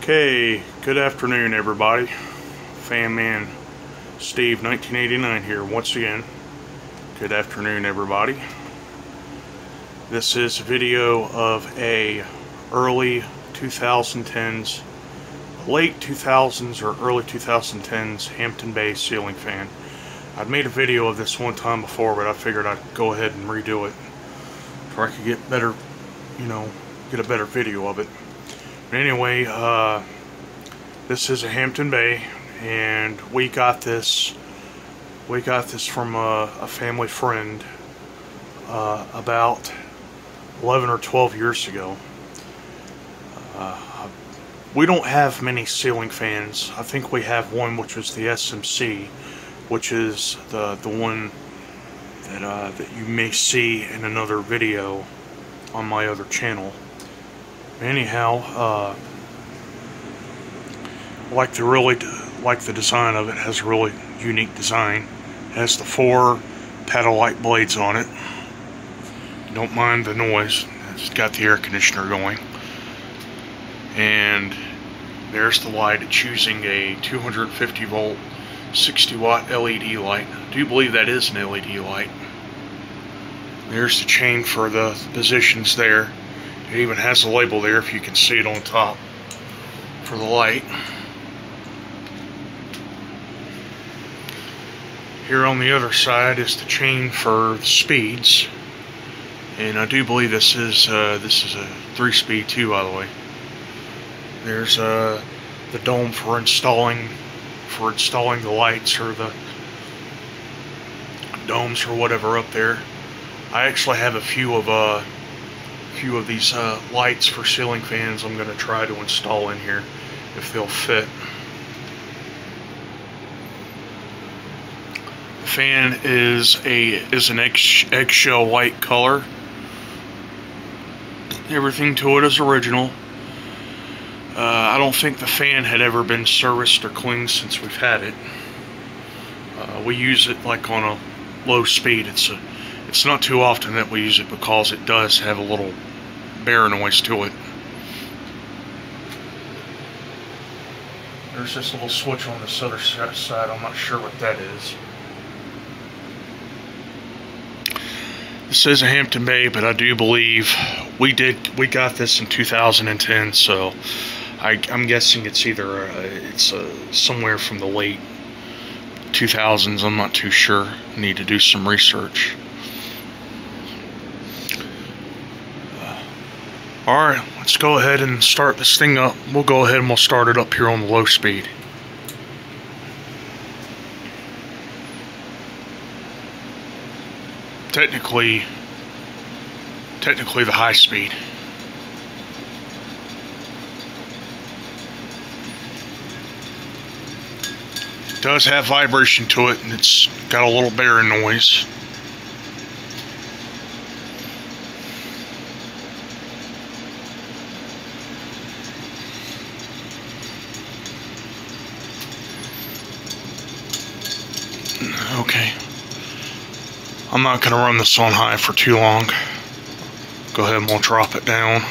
Okay, good afternoon everybody. Fan Man Steve 1989 here once again. Good afternoon everybody. This is a video of a early 2010s, late 2000s or early 2010s Hampton Bay ceiling fan. I'd made a video of this one time before, but I figured I'd go ahead and redo it so I could get better, get a better video of it. Anyway, this is a Hampton Bay, and we got this from a family friend about 11 or 12 years ago. We don't have many ceiling fans. I think we have one, which was the SMC, which is the one that you may see in another video on my other channel. Anyhow, like the design of it. Has a really unique design. It has the 4 paddle light blades on it. Don't mind the noise. It's got the air conditioner going. And there's the light. It's using a 250 volt 60 watt LED light. I do believe that is an LED light. There's the chain for the positions there. It even has a label there if you can see it on top for the light. Here on the other side is the chain for the speeds, and I do believe this is a 3-speed too, by the way. There's the dome for installing the lights or the domes or whatever up there. I actually have a few of these lights for ceiling fans I'm going to try to install in here if they'll fit. The fan is an eggshell white color. Everything to it is original. I don't think the fan had ever been serviced or cleaned since we've had it. We use it like on a low speed. It's not too often that we use it because it does have a little bear noise to it. There's this little switch on this other side. I'm not sure what that is. This is a Hampton Bay, but I do believe we got this in 2010, so I'm guessing it's either somewhere from the late 2000s. I'm not too sure. Need to do some research. Alright, let's go ahead and start this thing up. We'll go ahead and we'll start it up here on the low speed. Technically the high speed. It does have vibration to it, and it's got a little bearing noise. Okay, I'm not going to run this on high for too long. Go ahead and we'll drop it down.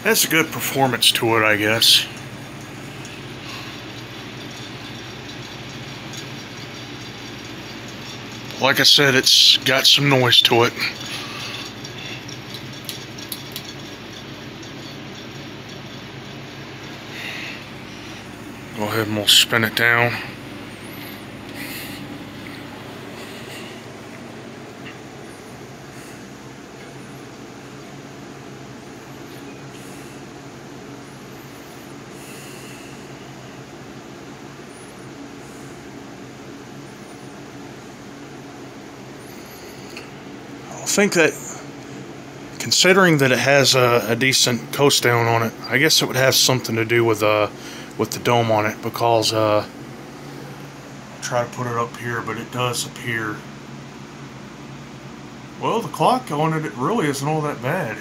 That's a good performance to it, I guess. Like I said, it's got some noise to it. Go ahead and we'll spin it down. I think that, considering that it has a decent coast down on it, I guess it would have something to do with the dome on it, because I'll try to put it up here, but it does appear, well, the clock on it really isn't all that bad.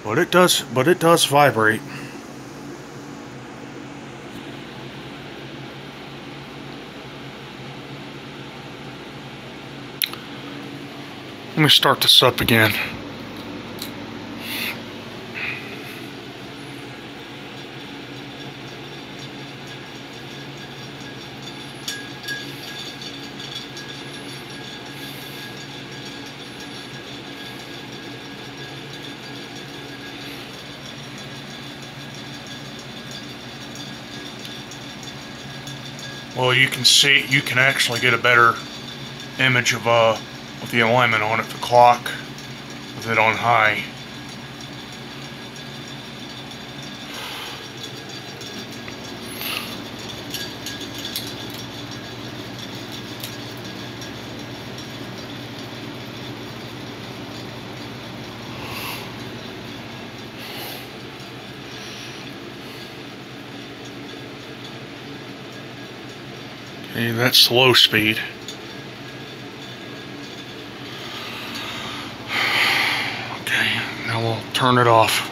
But it does vibrate. Let me start this up again. Well, you can actually get a better image of with the alignment on it, the clock, with it on high. Okay, that's slow speed. Okay, now we'll turn it off.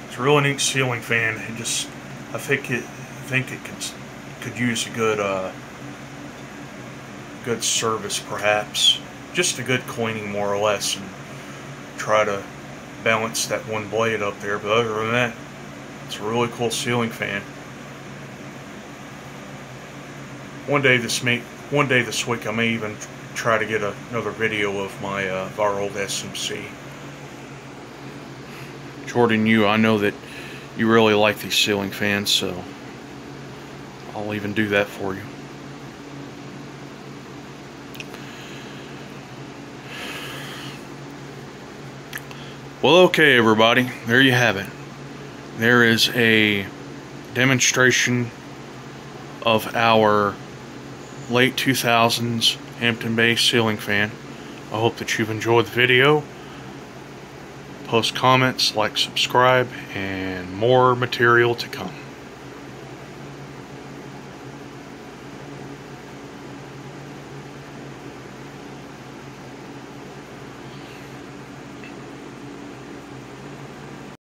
It's a really neat ceiling fan. I think it could use a good service, perhaps just a good cleaning, more or less, and try to balance that one blade up there. But other than that, it's a really cool ceiling fan. One day this week I may even try to get another video of our old SMC. Jordan, I know that you really like these ceiling fans, so I'll even do that for you. Well, okay, everybody, there you have it. There is a demonstration of our late 2000s Hampton Bay ceiling fan. I hope that you've enjoyed the video. Post comments, like, subscribe, and more material to come.